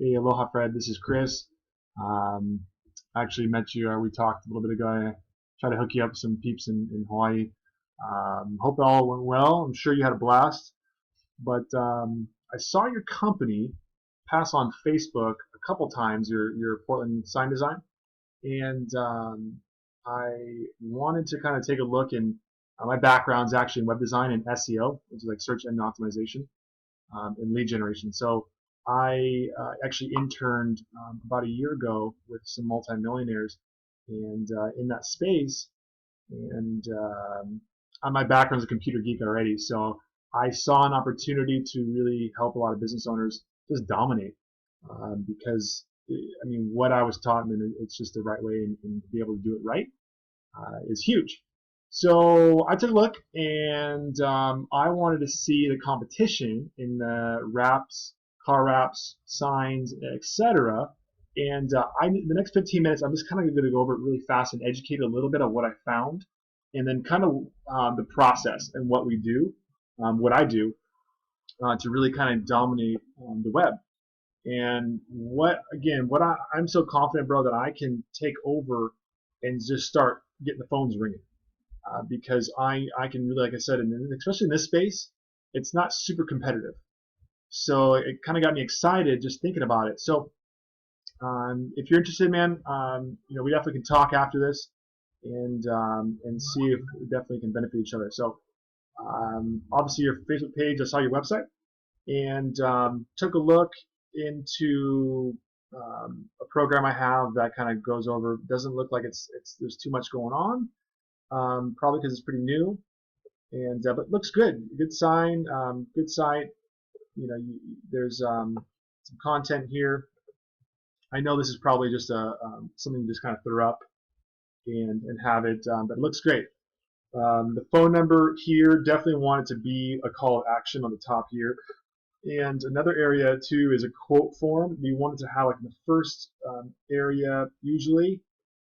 Hey, aloha, Fred. This is Chris. Um, I actually met you. We talked a little bit ago. I tried to hook you up with some peeps in Hawaii. Hope it all went well. I'm sure you had a blast. But I saw your company pass on Facebook a couple times, your Portland sign design, and I wanted to kind of take a look. And my background's actually in web design and SEO, which is like search engine optimization and lead generation. So I actually interned about a year ago with some multimillionaires, and in that space, and my background is a computer geek already, so I saw an opportunity to really help a lot of business owners just dominate, because I mean what I was taught, and it's just the right way, and to be able to do it right is huge. So I took a look, and I wanted to see the competition in the wraps, car wraps, signs, etc. And the next 15 minutes, I'm just kind of going to go over it really fast and educate a little bit of what I found, and then kind of the process and what we do, what I do, to really kind of dominate the web. And I'm so confident, bro, that I can take over and just start getting the phones ringing, because I can really, like I said, and especially in this space, it's not super competitive. So it kind of got me excited just thinking about it. So if you're interested, man, we definitely can talk after this, and see if we definitely can benefit each other. So obviously your Facebook page, I saw your website, and took a look into a program I have that kind of goes over. Doesn't look like there's too much going on, probably because it's pretty new, and but looks good. Good sign, good site. There's some content here. I know this is probably just something you just kind of throw up and have it, but it looks great. The phone number here, definitely want it to be a call to action on the top here. And another area too is a quote form. We wanted to have, like, in the first area, usually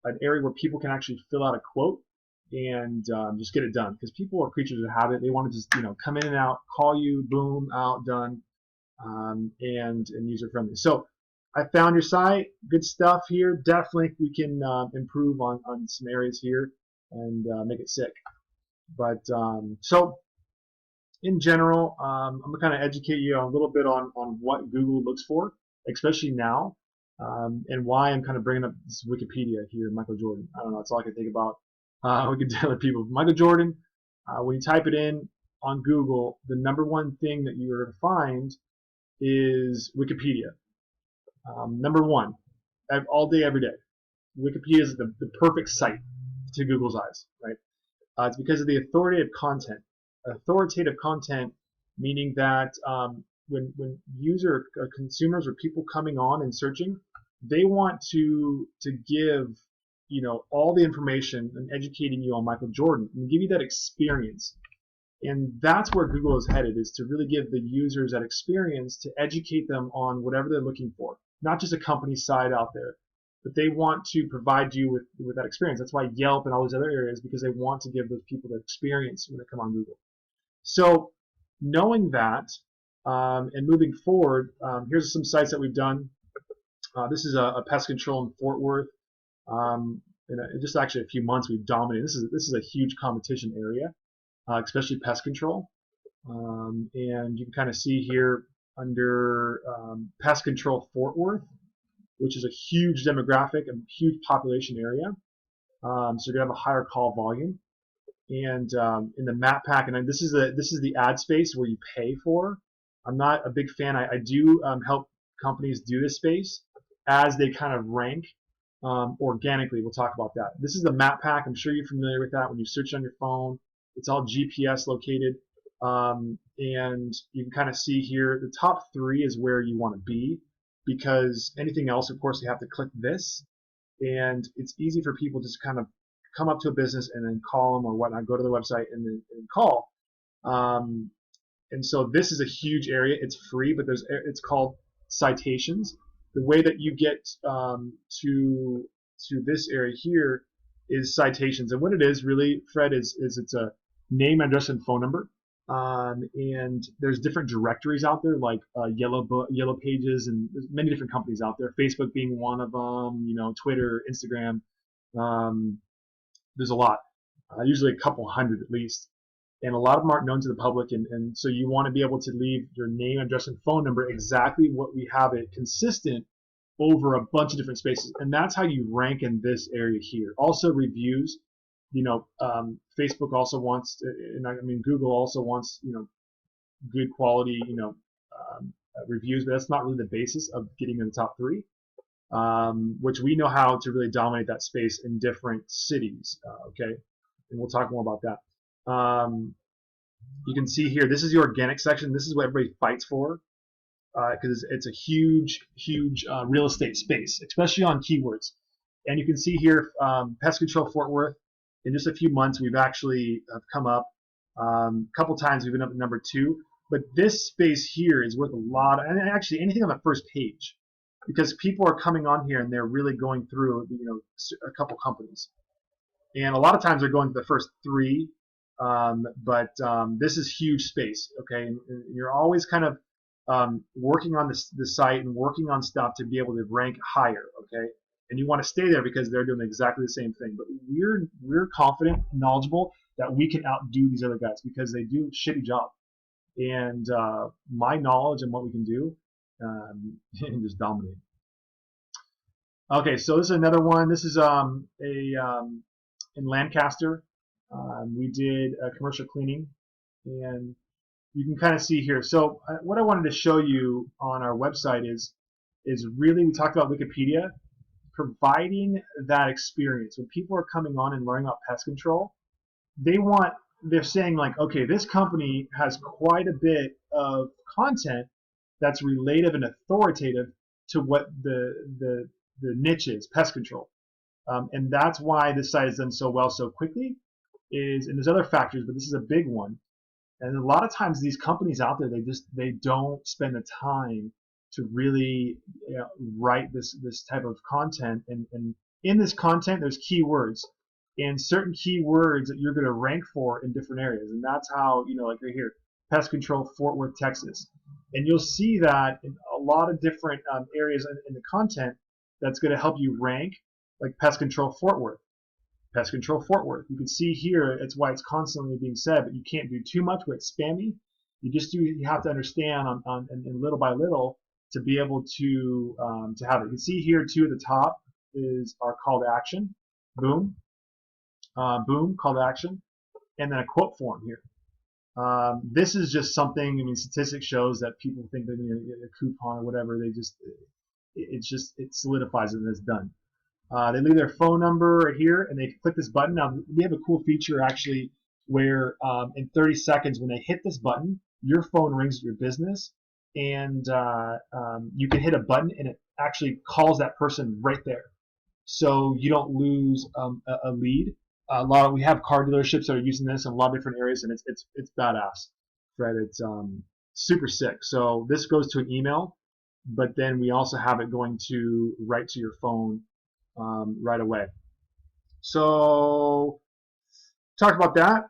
an area where people can actually fill out a quote and just get it done, because people are creatures of habit. They want to just come in and out, call you, boom, out, done, and user friendly. So I found your site, good stuff here. Definitely we can improve on some areas here and make it sick. But so in general, I'm going to kind of educate you a little bit on what Google looks for, especially now, and why I'm kind of bringing up this Wikipedia here, Michael Jordan. I don't know, that's all I can think about. We could tell other people. Michael Jordan, when you type it in on Google, the number one thing that you're going to find is Wikipedia. Number one, all day, every day. Wikipedia is the perfect site to Google's eyes, right? It's because of the authoritative content. Authoritative content, meaning that when consumers or people coming on and searching, they want to give all the information and educating you on Michael Jordan and give you that experience. And that's where Google is headed, is to really give the users that experience, to educate them on whatever they're looking for, not just a company site out there, but they want to provide you with that experience. That's why Yelp and all these other areas, because they want to give those people the experience when they come on Google. So knowing that, and moving forward, here's some sites that we've done. This is a pest control in Fort Worth. In just actually a few months, we've dominated. This is a huge competition area, especially pest control. And you can kind of see here under pest control Fort Worth, which is a huge demographic, a huge population area. So you're gonna have a higher call volume. And in the map pack, and this is the ad space where you pay for. I'm not a big fan. I do help companies do this space as they kind of rank organically. We'll talk about that. This is the map pack. I'm sure you're familiar with that. When you search on your phone, it's all GPS located, and you can kind of see here the top 3 is where you want to be, because anything else, of course, you have to click this, and it's easy for people just kind of come up to a business and then call them or whatnot, go to the website and then call. And so this is a huge area. It's free, but it's called citations. The way that you get to this area here is citations. And what it is really, Fred, is it's a name, address, and phone number. and there's different directories out there like Yellow Pages, and there's many different companies out there. Facebook being one of them. Twitter, Instagram. Um, there's a lot, usually a couple hundred at least, and a lot of them aren't known to the public. And so you want to be able to leave your name, address, and phone number exactly what we have it consistent over a bunch of different spaces, and that's how you rank in this area here. Also reviews. Facebook also wants, and I mean Google also wants, good quality, reviews, but that's not really the basis of getting in the top three. Which we know how to really dominate that space in different cities. Okay, and we'll talk more about that. You can see here, this is the organic section. This is what everybody fights for because it's a huge real estate space, especially on keywords. And you can see here, Pest Control Fort Worth. In just a few months, we've actually come up. A couple times we've been up at number 2. But this space here is worth a lot, and actually anything on the first page, because people are coming on here and they're really going through, a couple companies, and a lot of times they're going to the first 3. But this is huge space, okay? And you're always kind of working on the site and working on stuff to be able to rank higher, okay? And you want to stay there because they're doing exactly the same thing. But we're confident, knowledgeable that we can outdo these other guys because they do a shitty job. And my knowledge and what we can do, and just dominate. Okay, so this is another one. This is in Lancaster. We did a commercial cleaning, and you can kind of see here. So what I wanted to show you on our website is really, we talked about Wikipedia, providing that experience. When people are coming on and learning about pest control, they're saying like, okay, this company has quite a bit of content that's relative and authoritative to what the niche is, pest control. And that's why this site has done so well so quickly. And there's other factors, but this is a big one. And a lot of times these companies out there, they don't spend the time to really write this type of content. And in this content, there's keywords, and certain keywords that you're going to rank for in different areas. And that's how, like right here, pest control, Fort Worth, Texas. And you'll see that in a lot of different areas in the content that's going to help you rank, like pest control, Fort Worth. Pest control, Fort Worth. You can see here, it's why it's constantly being said, but you can't do too much where it's spammy. You have to understand and little by little to be able to have it. You can see here too at the top is our call to action. Boom. Boom, call to action. And then a quote form here. This is just something, statistics shows that people think they're going to get a coupon or whatever. It solidifies it and it's done. They leave their phone number right here, and they click this button. Now, we have a cool feature actually where in 30 seconds when they hit this button, your phone rings your business, and you can hit a button and it actually calls that person right there. So you don't lose a lead. We have car dealerships that are using this in a lot of different areas, and it's badass, right? It's super sick. So this goes to an email, but then we also have it going to right to your phone right away. So talk about that.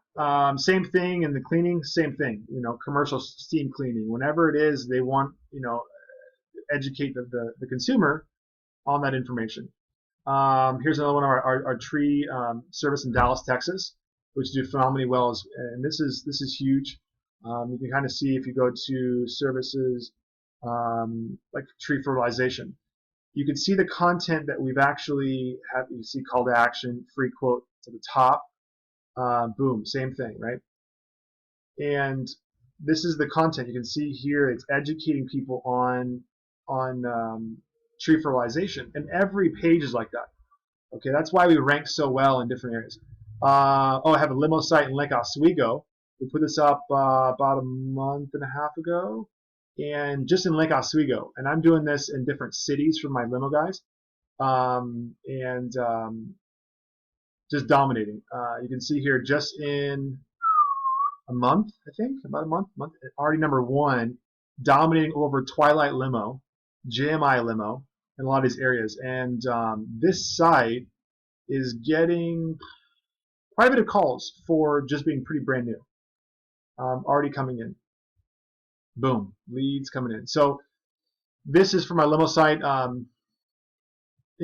Same thing in the cleaning, same thing. Commercial steam cleaning. Whenever it is, they want educate the consumer on that information. Here's another one of our tree service in Dallas, Texas, which do phenomenally well. And this is huge. You can kind of see if you go to services like tree fertilization. You can see the content that we've actually had. You see call to action, free quote to the top. Boom, same thing, right? And this is the content. You can see here it's educating people on tree fertilization, and every page is like that. Okay, that's why we rank so well in different areas. I have a limo site in Lake Oswego. We put this up about a month and a half ago, and just in Lake Oswego. And I'm doing this in different cities for my limo guys, just dominating. You can see here just in a month, I think, about a month, already number 1, dominating over Twilight Limo, JMI Limo, in a lot of these areas. And this site is getting quite a bit of calls for just being pretty brand new. already coming in. Boom, leads coming in. So this is for my limo site. And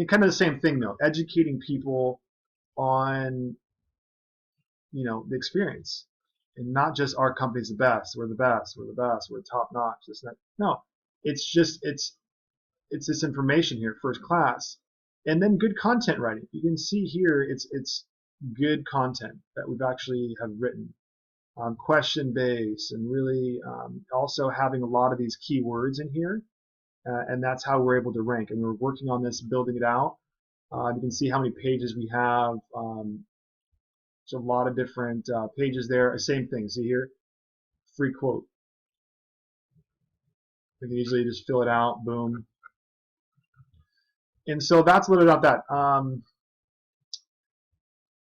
kind of the same thing though, educating people on the experience, and not just our company's the best, we're the best, we're the best, we're top notch. This and that. No, it's just it's this information here, first class, and then good content writing. You can see here it's good content that we've actually have written, question based, and really also having a lot of these keywords in here, and that's how we're able to rank. And we're working on this, building it out. You can see how many pages we have. There's a lot of different pages there. Same thing. See here, free quote. You can easily just fill it out. Boom. And so that's a little about that.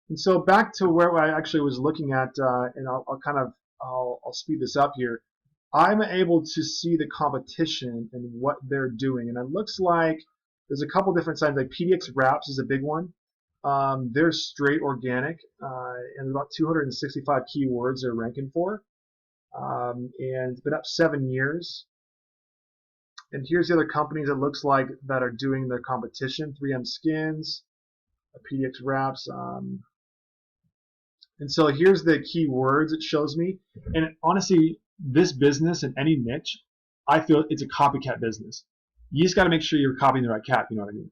And so back to where I actually was looking at, and I'll speed this up here. I'm able to see the competition and what they're doing, and it looks like there's a couple different signs. Like PDX Wraps is a big one. They're straight organic, and about 265 keywords they're ranking for, and it's been up 7 years. And here's the other companies it looks like that are doing their competition: 3M Skins, PDX Wraps. And so here's the keywords it shows me. And honestly, this business in any niche, I feel it's a copycat business. You just got to make sure you're copying the right cat. You know what I mean?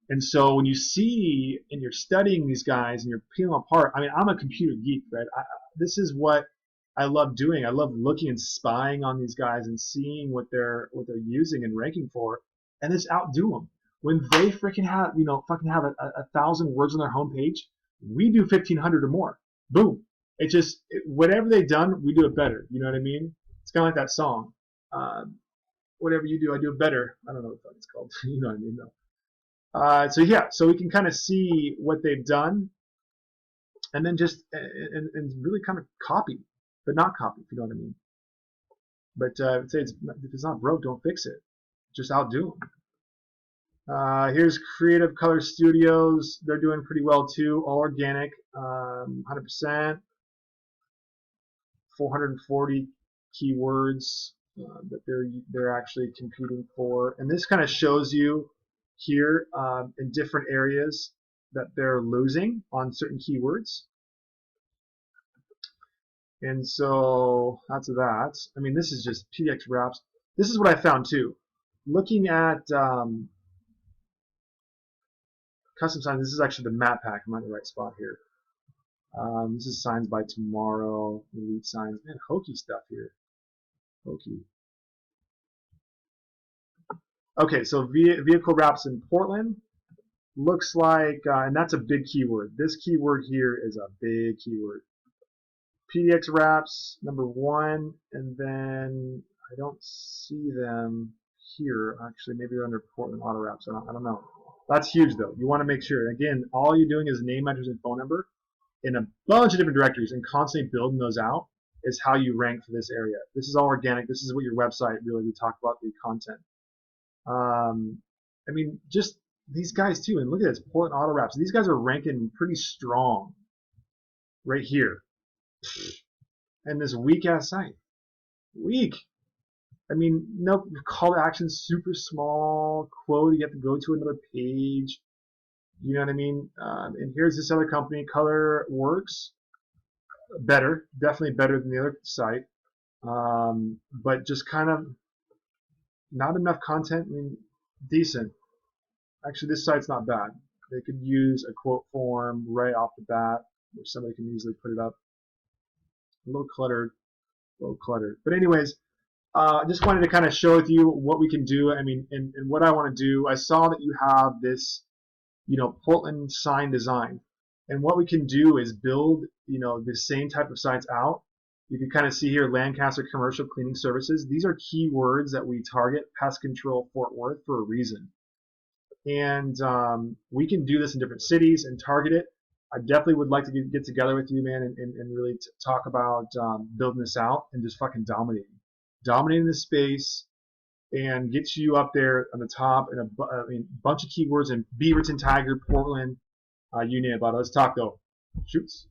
And so when you see and you're studying these guys and you're peeling them apart, I mean, I'm a computer geek, right? This is what I love doing. I love looking and spying on these guys and seeing what they're using and ranking for, and just outdo them. When they freaking have, fucking have a 1,000 words on their homepage, we do 1,500 or more. Boom. It just, whatever they've done, we do it better. You know what I mean? It's kind of like that song. Whatever you do, I do it better. I don't know what it's called. You know what I mean, though. So yeah, so we can kind of see what they've done, and then just and really kind of copy, but not copy, if you know what I mean. But I'd say if it's not broke, don't fix it. Just outdo them. Here's Creative Color Studios. They're doing pretty well too. All organic, 100%. 440 keywords that they're actually competing for, and this kind of shows you here in different areas that they're losing on certain keywords. And so that's that. I mean, this is just PDX Wraps. This is what I found too. Looking at custom signs, this is actually the map pack. I'm at the right spot here. This is Signs by Tomorrow, Elite Signs. Man, hokey stuff here. Hokey. Okay, so vehicle wraps in Portland. Looks like, and that's a big keyword. This keyword here is a big keyword. PDX Wraps, #1, and then I don't see them here. Actually, maybe they're under Portland Auto Wraps. I don't know. That's huge, though. You want to make sure. Again, all you're doing is name, address, and phone number in a bunch of different directories, and constantly building those out is how you rank for this area. This is all organic. This is what your website really would talk about, the content. I mean, just these guys too, and look at this, Portland Auto Wraps. These guys are ranking pretty strong right here. And this weak ass site. Weak. I mean, no call to action, super small quote. You have to go to another page. You know what I mean? And here's this other company, Color Works. Better, definitely better than the other site. But just kind of not enough content. I mean, decent. Actually, this site's not bad. They could use a quote form right off the bat, where somebody can easily put it up. A little cluttered. But anyways, I just wanted to kind of share with you what we can do. I mean, and what I want to do. I saw that you have this, Portland sign design, and what we can do is build, the same type of signs out. You can kind of see here, Lancaster Commercial Cleaning Services. These are keywords that we target pest control Fort Worth for a reason, and we can do this in different cities and target it. I definitely would like to get together with you, man, and really talk about building this out and just fucking dominating this space, and get you up there on the top, and a bunch of keywords in Beaverton, Tiger, Portland, you name it. Let's talk though. Shoots.